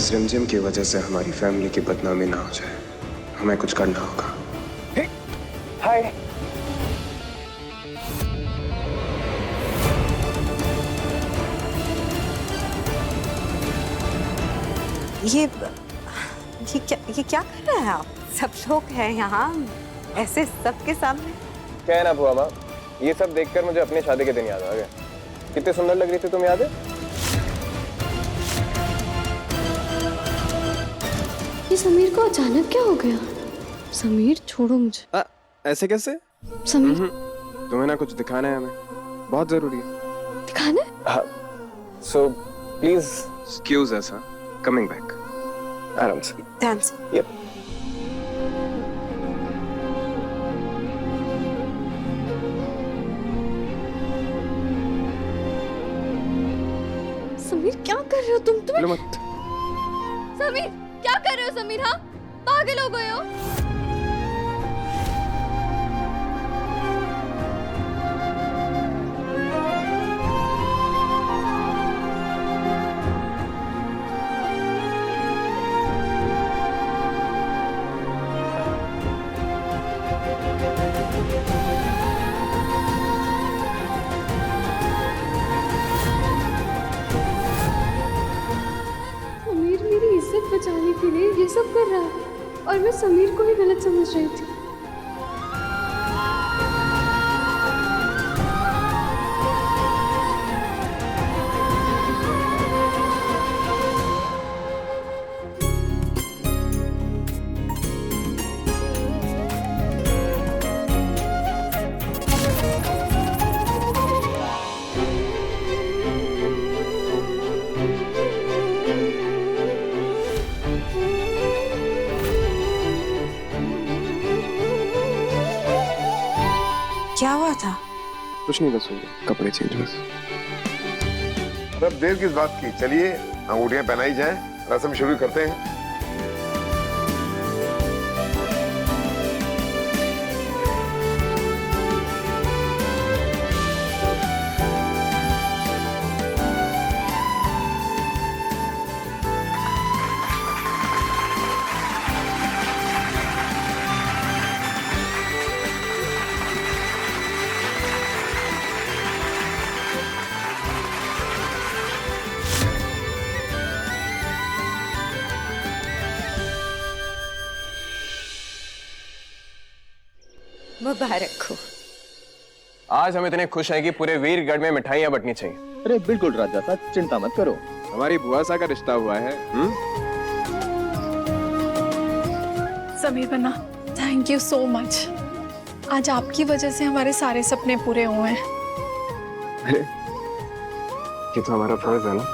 इस रिमझिम की वजह से हमारी फैमिली की बदनामी ना हो जाए, हमें कुछ करना होगा। हाय। ये क्या कर रहे हैं आप? सब लोग हैं यहाँ, ऐसे सबके सामने। क्या है ना बुआ माँ, ये सब देखकर मुझे अपनी शादी के दिन याद आ गए। कितने सुंदर लग रही थी तुम, याद है? ये समीर को अचानक क्या हो गया? समीर छोड़ो मुझे। ऐसे कैसे? समीर तुम्हें ना कुछ दिखाना है हमें, बहुत जरूरी है। दिखाना? हाँ, so please excuse us, coming back. आराम से। ध्यान से। Yep. समीर क्या कर रहे हो तुम? बोलो मत। समीर क्या कर रहे हो समीर? हाँ, पागल हो गए हो? समीर मेरी इज्जत बचाने के लिए ये सब कर रहा है और मैं समीर को ही गलत समझ रही थी। क्या हुआ था? कुछ नहीं, बस हो गया, कपड़े चेंज बस। अब देर किस बात की, चलिए अंगूठियां पहनाई जाए, रस्म शुरू करते हैं। मुबारक हो। आज हम इतने खुश हैं कि पूरे वीरगढ़ में मिठाइयाँ बंटनी चाहिए। अरे बिल्कुल राजा साहब, चिंता मत करो। हमारी बुआ सा का रिश्ता हुआ है। समीर बन्ना, थैंक यू सो मच। आज आपकी वजह से हमारे सारे सपने पूरे हुए हैं। अरे ये तो हमारा फर्ज है ना।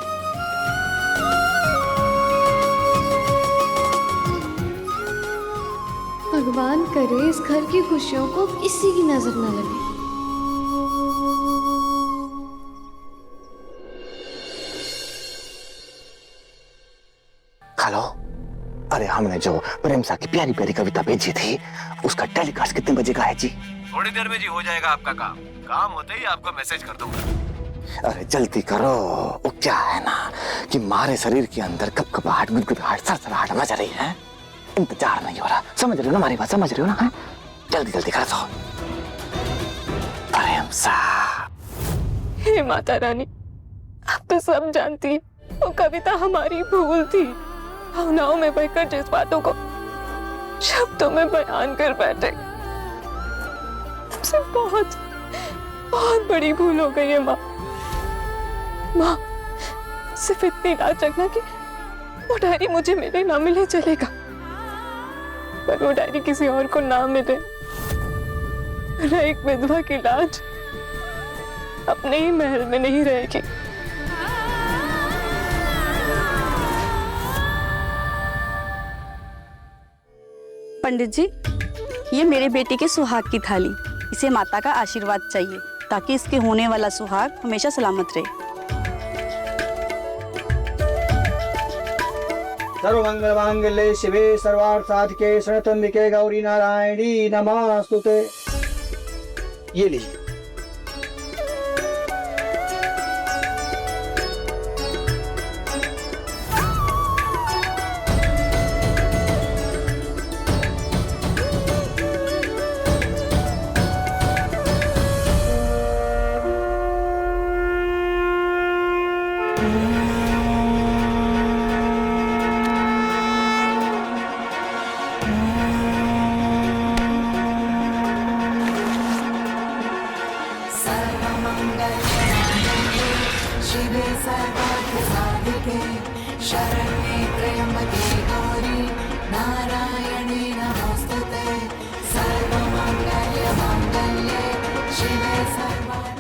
भगवान करे इस घर की खुशियों को किसी की नजर न लगे। हेलो, अरे हमने जो प्रेम सा की प्यारी प्यारी कविता भेजी थी, उसका टेलीकास्ट कितने बजे का है जी? थोड़ी देर में जी हो जाएगा आपका काम। काम होते ही आपको मैसेज कर दूंगा। अरे जल्दी करो। वो क्या है ना कि हमारे शरीर के अंदर कपकपाहट, गुदगुदाहट, सरसराहट मच रही है। इंतजार नहीं हो रहा, समझ रहे हो ना हमारी बात? समझ रहे हो ना? है? जल्दी जल्दी कर दो। प्रेम सा। हे माता रानी, आप तो सब जानती हैं, वो कविता हमारी भूल थी। भावनाओं में बहकर जिस बातों को शब्दों में बयान कर बैठे, हमसे बहुत बहुत बड़ी भूल हो गई है माँ। माँ, सिर्फ इतनी लाज रखना कि वो डायरी मुझे मिले ना मिले चलेगा, पर वो डायरी किसी और को ना मिले। वरना एक विधवा की लाज अपने ही महल में नहीं रहेगी। पंडित जी, ये मेरे बेटे के सुहाग की थाली, इसे माता का आशीर्वाद चाहिए ताकि इसके होने वाला सुहाग हमेशा सलामत रहे। सर्वमंगल मांगल्ये शिवे सर्वार्थ साधिके शरण्ये गौरी नारायणी नमोस्तुते। ये लीजिए।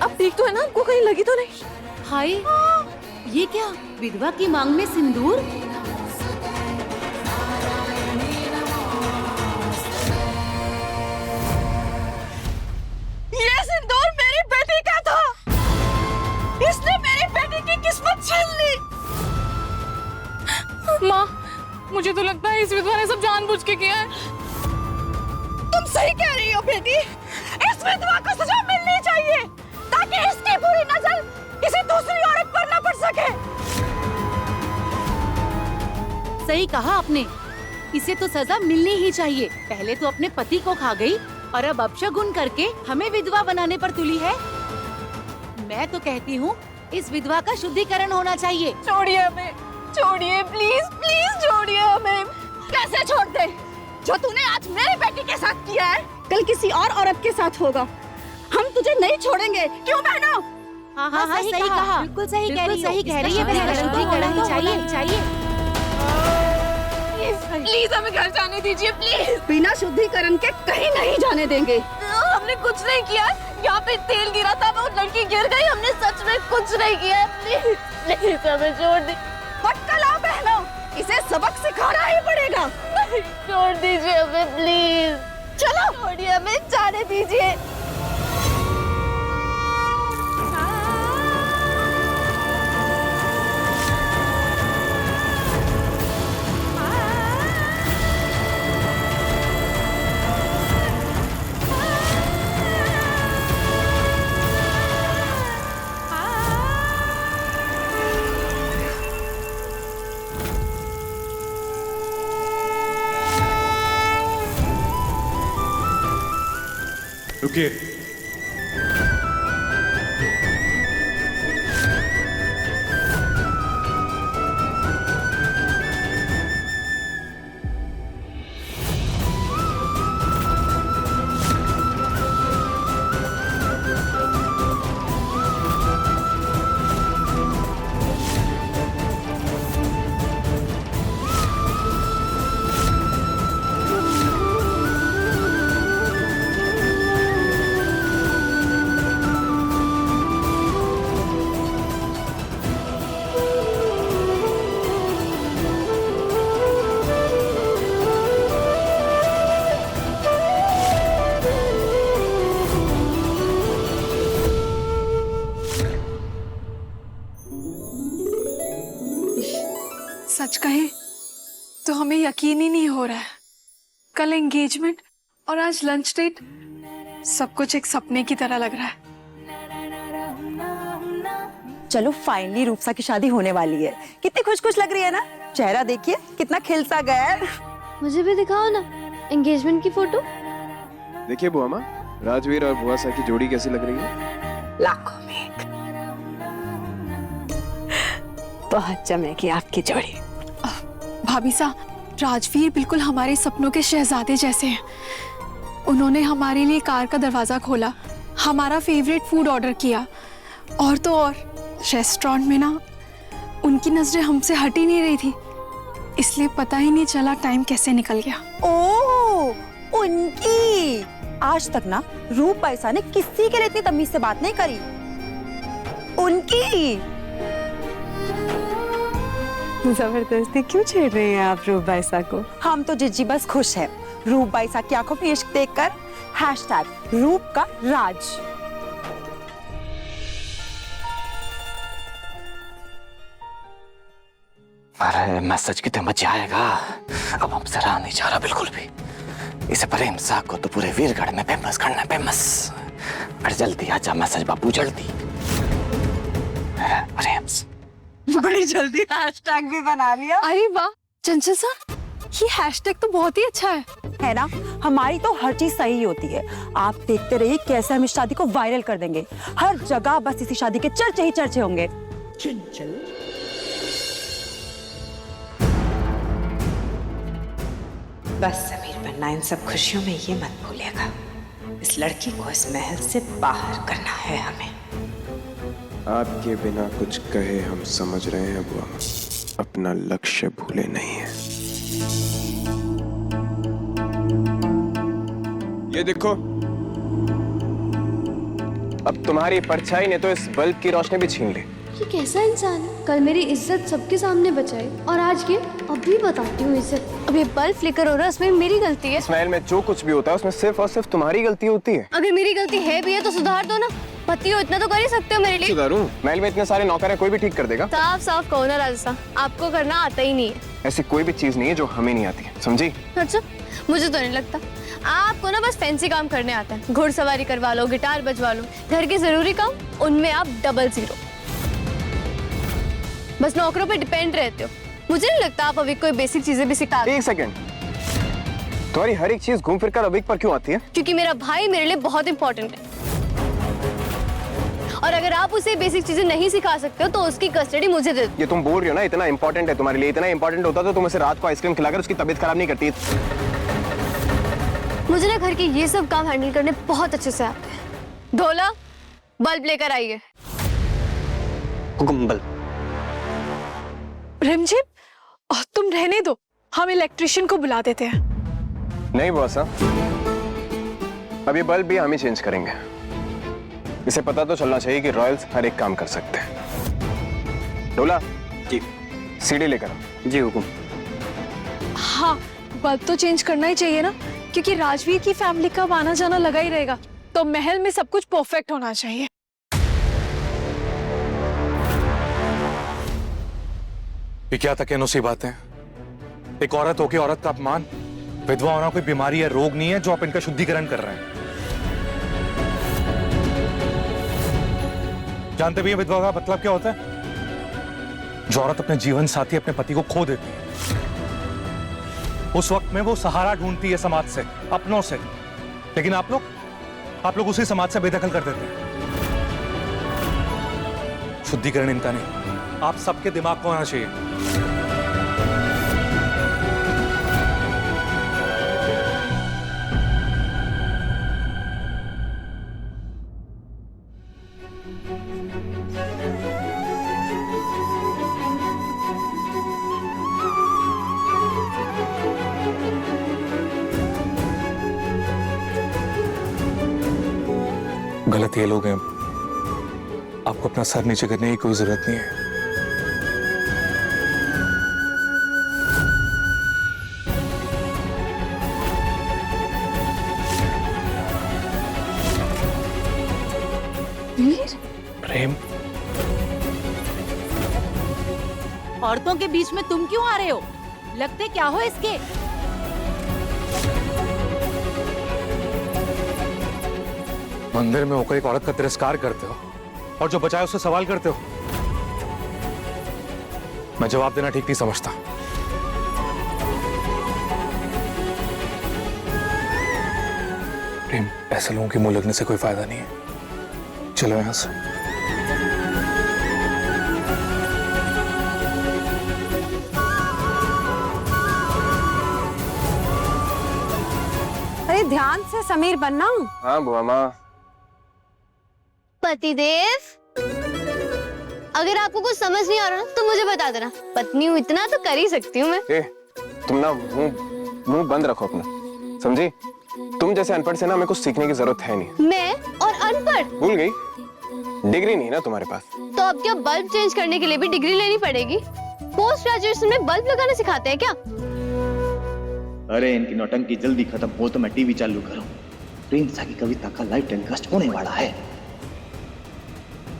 अब देख तो है ना, आपको कहीं लगी तो नहीं? हाय, ये क्या? विधवा की मांग में सिंदूर? ये सिंदूर मेरी बेटी का था। इसने मेरी बेटी की किस्मत छीन ली। माँ, मुझे तो लगता है इस विधवा ने सब जानबूझ के किया है। तुम सही कह रही हो बेटी। इस विधवा को सजा मिलनी चाहिए ताकि इसकी बुरी नजर किसी दूसरी औरत पर न पड़ सके। सही कहा आपने, इसे तो सजा मिलनी ही चाहिए। पहले तो अपने पति को खा गई और अब अपशगुन करके हमें विधवा बनाने पर तुली है। मैं तो कहती हूँ इस विधवा का शुद्धिकरण होना चाहिए। छोड़िए हमें, छोड़िए प्लीज, प्लीज छोड़िए हमें। कैसे छोड़ दे? जो तूने आज मेरी बेटी के साथ किया है, कल किसी और औरत के साथ होगा। हम तुझे नहीं छोड़ेंगे, क्यों बहना? हाँ हाँ, सही कहा, बिल्कुल सही कह रही है। शुद्धिकरण चाहिए। प्लीज हमें घर जाने दीजिए, प्लीज। बिना शुद्धिकरण के कहीं नहीं जाने देंगे। हमने कुछ नहीं किया, यहाँ पे तेल गिरा था, वो लड़की गिर गई, हमने सच में कुछ नहीं किया। प्लीज प्लीज हमें छोड़ दी। पक्का बहनों, इसे सबक सिखाना ही पड़ेगा। छोड़ दीजिए हमें प्लीज। चलो छोड़िए हमें, जाने दीजिए। रुकिए। सच कहे तो हमें यकीन ही नहीं हो रहा है। कल एंगेजमेंट और आज लंच डेट, सब कुछ एक सपने की तरह लग रहा है। चलो फाइनली रूपसा की शादी होने वाली है। कितनी खुश खुश लग रही है ना? चेहरा देखिए कितना खिल सा गया है। मुझे भी दिखाओ ना एंगेजमेंट की फोटो। देखिए बुआ माँ, राजवीर और बुआ सा की जोड़ी कैसी लग रही है? लाखों में एक। बहुत जमेगी आपकी जोड़ी। भाभी सा, राजवीर बिल्कुल हमारे सपनों के शहजादे जैसे हैं। उन्होंने हमारे लिए कार का दरवाजा खोला, हमारा फेवरेट फूड ऑर्डर किया, और तो और रेस्टोरेंट में ना उनकी नजरें हमसे हट ही नहीं रही थी, इसलिए पता ही नहीं चला टाइम कैसे निकल गया। ओह, उनकी आज तक ना रूप पैसा ने किसी के लिए इतनी तमीज से बात नहीं करी। उनकी जबरदस्ती क्यों छेड़ रहे हैं आप रूप बाईसा को? हम तो जिज्जी बस खुश है रूप बाईसा की आंखों में इश्क देखकर। हैशटैग रूप का राज। अरे मैसेज कितने मजे आएगा। अब हमसे रहा नहीं जा रहा बिल्कुल भी। इसे प्रेम साग को तो पूरे वीरगढ़ में फेमस करना है, फेमस। अरे जल्दी आजा मैसेज बाबू, जल्दी। प्रेम बड़ी जल्दी हैशटैग भी बना लिया। अरे वाह चंचल सर, ये हैशटैग तो बहुत ही अच्छा है ना? हमारी तो हर चीज सही होती है। आप देखते रहिए कैसे हम इस शादी को वायरल कर देंगे। हर जगह बस इसी शादी के चर्चे ही चर्चे होंगे। चंचल बस समीर बनना इन सब खुशियों में ये मत भूलिएगा, इस लड़की को इस महल से बाहर करना है हमें। आपके बिना कुछ कहे हम समझ रहे हैं बुआ, अपना लक्ष्य भूले नहीं है। ये देखो, अब तुम्हारी परछाई ने तो इस बल्ब की रोशनी भी छीन ली। ये कैसा इंसान है? कल मेरी इज्जत सबके सामने बचाई और आज ये अभी बताती हूँ इज्जत। अब ये बल्ब फ्लिकर हो रहा है, उसमें मेरी गलती है। इस महल में जो कुछ भी होता है उसमें सिर्फ और सिर्फ तुम्हारी गलती होती है। अगर मेरी गलती है भी है तो सुधार दो ना। पति हो, इतना तो कर ही सकते हो मेरे लिए। सुधारूं? महल में इतने सारे नौकर हैं, कोई भी ठीक कर देगा? साफ साफ कहो ना राजसा, आपको करना आता ही नहीं है। ऐसी कोई भी चीज नहीं है जो हमें नहीं आती, समझी? अच्छा, मुझे तो नहीं लगता। आपको ना बस फैंसी काम करने आता है। घुड़सवारी करवा लो, गिटार बजवा लो, घर के जरूरी काम उनमें आप डबल जीरो। बस नौकरों पे डिपेंड रहते हो। मुझे नहीं लगता आप अभी कोई बेसिक चीजें भी सिखा। एक सेकंड, तुम्हारी हर एक चीज घूम फिर कर अविक पर क्यों आती है? क्योंकि मेरा भाई मेरे लिए बहुत इंपॉर्टेंट है और अगर आप उसे बेसिक चीजें नहीं सिखा सकते हो तो उसकी कस्टडी मुझे दे दो। ये तुम बोल रही हो ना इतना इंपॉर्टेंट है तुम्हारे लिए, इतना इंपॉर्टेंट होता तो तुम उसे रात को आइसक्रीम खिलाकर उसकी तबीयत खराब नहीं करती। मुझे ना घर के ये सब काम हैंडल करने बहुत अच्छे से आते हैं। ढोला, बल्ब लेकर आइए। हुकुम बल्ब। रिमझिम, तुम रहने दो, हम इलेक्ट्रिशियन को बुला देते हैं। नहीं बॉस, अब ये बल्ब भी हम ही चेंज करेंगे। इसे पता तो चलना चाहिए कि रॉयल्स हर एक काम कर सकते हैं। डोला जी, सीढ़ी लेकर। जी हुकुम। हाँ, बल्ब तो चेंज करना ही चाहिए ना, क्योंकि राजवीर की फैमिली का आना जाना लगा ही रहेगा, तो महल में सब कुछ परफेक्ट होना चाहिए। ये क्या तकैनुसी बातें? एक औरत होके औरत का अपमान, विधवा होना कोई बीमारी है, रोग नहीं है जो आप इनका शुद्धिकरण कर रहे हैं। जानते भी हैं विधवा का मतलब क्या होता है? जो औरत अपने जीवन साथी, अपने पति को खो देती है, उस वक्त में वो सहारा ढूंढती है समाज से, अपनों से। लेकिन आप लोग उसी समाज से बेदखल कर देते हैं। शुद्धिकरण इनका नहीं, आप सबके दिमाग को आना चाहिए। गलत ये लोग हैं, आपको अपना सर नीचे करने की कोई जरूरत नहीं है। प्रेम, औरतों के बीच में तुम क्यों आ रहे हो? लगते क्या हो इसके? मंदिर में होकर एक औरत का तिरस्कार करते हो और जो बचाए उससे सवाल करते हो। मैं जवाब देना ठीक नहीं समझता। प्रेम, ऐसे लोगों के मुंह लगने से कोई फायदा नहीं है। चलो यहां से। अरे ध्यान से समीर बनना। हाँ बुआ माँ। पतिदेव, अगर आपको कुछ समझ नहीं आ रहा ना तो मुझे बता देना। पत्नी हूँ, इतना तो कर ही सकती हूँ मैं। तुम ना मुंह बंद रखो अपना, समझी? तुम जैसे अनपढ़ से ना हमें कुछ सीखने की जरूरत है नहीं। मैं और अनपढ़? भूल गई? डिग्री नहीं ना तुम्हारे पास? तो अब क्या बल्ब चेंज करने के लिए भी डिग्री लेनी पड़ेगी? पोस्ट ग्रेजुएशन में बल्ब लगाना सिखाते हैं क्या? अरे इनकी नौटंकी जल्दी खत्म हो तो मैं टीवी चालू करूं। प्रेमसा की कविता का लाइव टेलीकास्ट होने वाला है।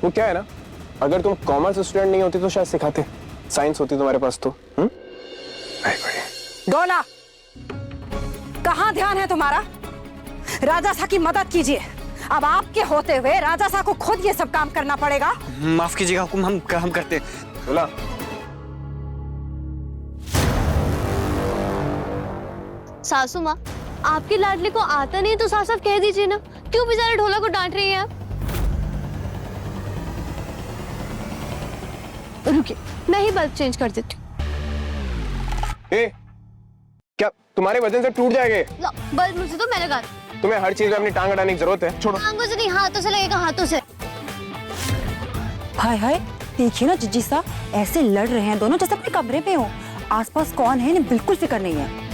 वो क्या है ना, अगर तुम कॉमर्स स्टूडेंट नहीं होती तो शायद सिखाते, साइंस होती तुम्हारे पास तो। डोला, कहाँ ध्यान है तुम्हारा? राजा सा की मदद कीजिए। अब आपके होते हुए राजा सा को खुद ये सब काम करना पड़ेगा। माफ कीजिएगा हुकुम, हम करते। डोला, सासू माँ, आपके लाडले को आता नहीं तो साफ साफ कह दीजिए ना। क्यों बेचारे ढोला को डांट रही हैं आप? रुकिए, मैं ही बल्ब चेंज कर देती हूँ। क्या तुम्हारे वजन से टूट जाएंगे? बल्ब मुझे तो मैं लगा दूँ। तुम्हें हर चीज में अपनी टांग अड़ाने की जरूरत है। छोड़ो। टांगों से नहीं, हाथों से लगेगा, हाथों से। हाय हाय, देखिए ना जिज्जी सा, ऐसे लड़ रहे हैं दोनों जैसे अपने कमरे पे हो। आसपास कौन है इन्हें बिल्कुल फिक्र नहीं है।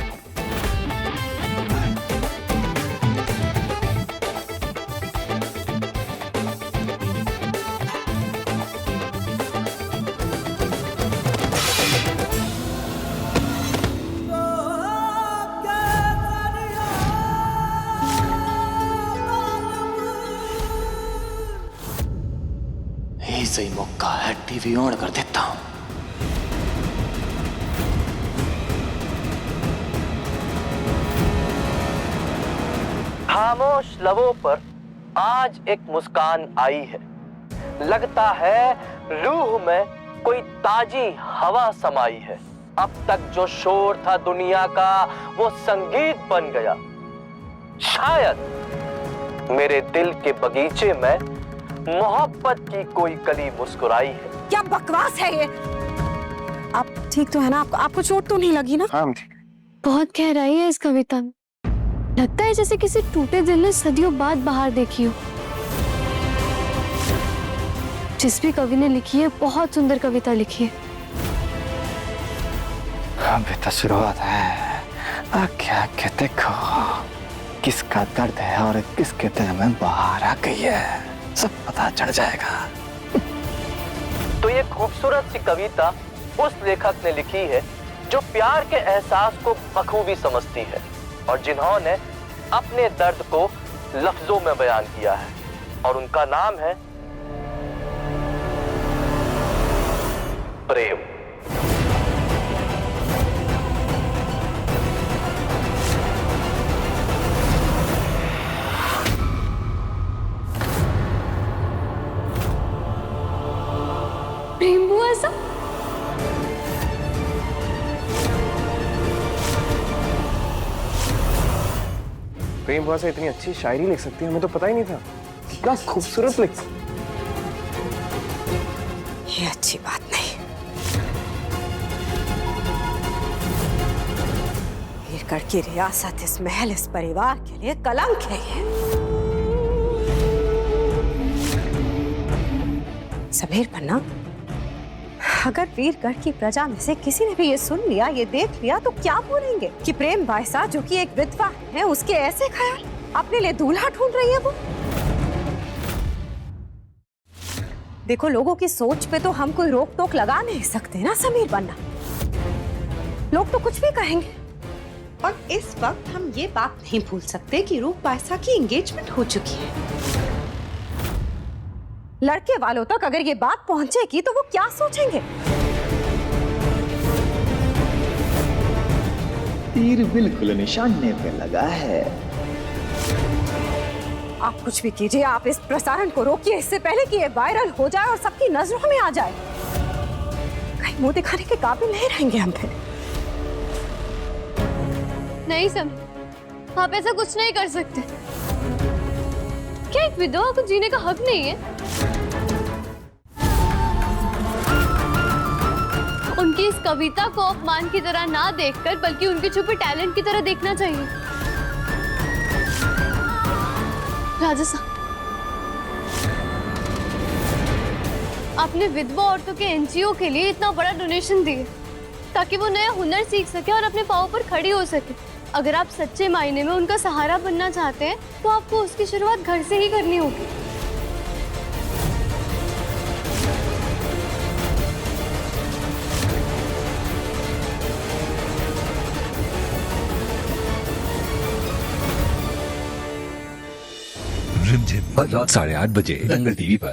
सही मौका है, टीवी ऑन कर देता हूं। खामोश लबों पर आज एक मुस्कान आई है। लगता है रूह में कोई ताजी हवा समाई है। अब तक जो शोर था दुनिया का वो संगीत बन गया। शायद मेरे दिल के बगीचे में मोहब्बत की कोई कली मुस्कुराई है। क्या बकवास है ये? आप ठीक तो है ना? आपको चोट तो नहीं लगी ना? हाँ ठीक। बहुत गहराई है इस कविता में। लगता है जैसे किसी टूटे दिल ने सदियों बाद बाहर देखी हो। जिस भी कवि ने लिखी है बहुत सुंदर कविता लिखी है। अभी तो शुरुआत है। आगे आगे देखो किसका दर्द है और किसके दिल में बाहर आ गई है, सब पता चल जाएगा। तो ये खूबसूरत सी कविता उस लेखक ने लिखी है जो प्यार के एहसास को बखूबी समझती है और जिन्होंने अपने दर्द को लफ्जों में बयान किया है, और उनका नाम है प्रेम। प्रेम हुआ ऐसा? प्रेम बुआ से इतनी अच्छी शायरी लिख सकती है, हमें तो पता ही नहीं था। कितना खूबसूरत लिख। ये अच्छी बात नहीं। वीरगढ़ की रियासत, इस महल, इस परिवार के लिए कलंक है ये। समीर पन्ना, अगर वीरगढ़ की प्रजा में से किसी ने भी ये सुन लिया, ये देख लिया, तो क्या बोलेंगे कि प्रेम बाईसा जो कि एक विधवा है, उसके ऐसे ख्याल, अपने लिए दूल्हा ढूंढ रही है वो। देखो, लोगों की सोच पे तो हम कोई रोक टोक लगा नहीं सकते ना समीर पन्ना। लोग तो कुछ भी कहेंगे। और इस वक्त हम ये बात नहीं भूल सकते कि रूप बाईसा की एंगेजमेंट हो चुकी है। लड़के वालों तक अगर ये बात पहुंचेगी तो वो क्या सोचेंगे? तीर बिल्कुल निशाने पे लगा है। आप कुछ भी कीजिए, आप इस प्रसारण को रोकिए इससे पहले कि ये वायरल हो जाए और सबकी नजरों में आ जाए। कहीं मुंह दिखाने के काबिल नहीं रहेंगे हम फिर। नहीं सम, आप ऐसा कुछ नहीं कर सकते। क्या एक विधवा को जीने का हक नहीं है? उनकी इस कविता को अपमान की तरह ना देखकर बल्कि उनके छुपे टैलेंट की तरह देखना चाहिए। राजा साहब, आपने विधवा औरतों के एनजीओ के लिए इतना बड़ा डोनेशन दिए ताकि वो नया हुनर सीख सके और अपने पांवों पर खड़ी हो सके। अगर आप सच्चे मायने में उनका सहारा बनना चाहते हैं तो आपको उसकी शुरुआत घर से ही करनी होगी। रिमझिम 8:30 बजे दंगल टीवी पर।